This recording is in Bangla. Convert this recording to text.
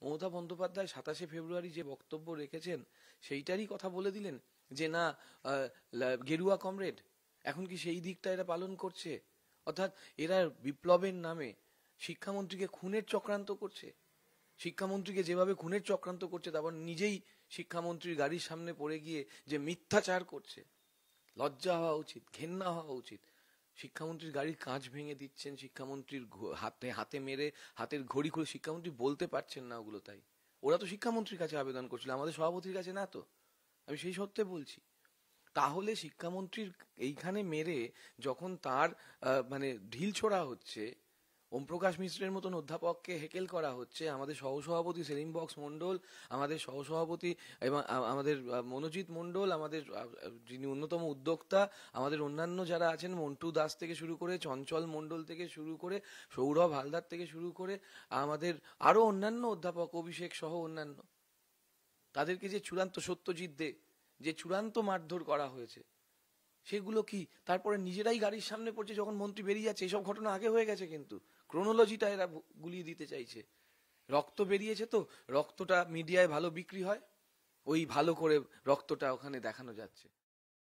মমতা বন্দ্যোপাধ্যায় 27 ফেব্রুয়ারি যে বক্তব্য রেখেছেন সেইটারই কথা বলে দিলেন যে না, গেরুয়া কমরেড। এখন কি সেই দিকটা এরা পালন করছে? অর্থাৎ এরা বিপ্লবের নামে শিক্ষামন্ত্রীকে খুনের চক্রান্ত করছে। শিক্ষামন্ত্রীকে যেভাবে খুনের চক্রান্ত করছে, তারপর নিজেই শিক্ষামন্ত্রীর গাড়ির সামনে পড়ে গিয়ে যে মিথ্যাচার করছে, লজ্জা হওয়া উচিত, ঘেন্না হওয়া উচিত। শিক্ষামন্ত্রীর গাড়ির কাঁচ ভেঙে দিচ্ছেন, শিক্ষামন্ত্রীর হাতে হাতে মেরে হাতের ঘড়ি খুলে শিক্ষামন্ত্রী বলতে পারছেন না ওগুলো। তাই ওরা তো শিক্ষামন্ত্রীর কাছে আবেদন করছিল, আমাদের সভাপতির কাছে না তো। আমি সেই সত্ত্বে বলছি, তাহলে শিক্ষামন্ত্রীর এইখানে মেরে যখন তার মানে ঢিল ছোড়া হচ্ছে, ওম প্রকাশ মিশ্রের মতন অধ্যাপককে হেকেল করা হচ্ছে, আমাদের সহসভাপতি সেলিম বক্স মন্ডল, আমাদের সহসভাপতি এবং আমাদের মনোজিৎ মন্ডল, আমাদের যিনি অন্যতম উদ্যোক্তা, আমাদের অন্যান্য যারা আছেন, মন্টু দাস থেকে শুরু করে, চঞ্চল মন্ডল থেকে শুরু করে, সৌরভ হালদার থেকে শুরু করে, আমাদের আরো অন্যান্য অধ্যাপক, অভিষেক সহ অন্যান্য, তাদেরকে যে চূড়ান্ত, সত্যজিৎ দে, যে চূড়ান্ত মারধর করা হয়েছে, সেগুলো কি তারপরে নিজেরাই গাড়ির সামনে পড়ছে যখন মন্ত্রী বেরিয়ে যাচ্ছে? এসব ঘটনা আগে হয়ে গেছে, কিন্তু ক্রোনোলজিটা এরা গুলিয়ে দিতে চাইছে। রক্ত বেরিয়েছে তো, রক্তটা মিডিয়ায় ভালো বিক্রি হয়, ওই ভালো করে রক্তটা ওখানে দেখানো যাচ্ছে।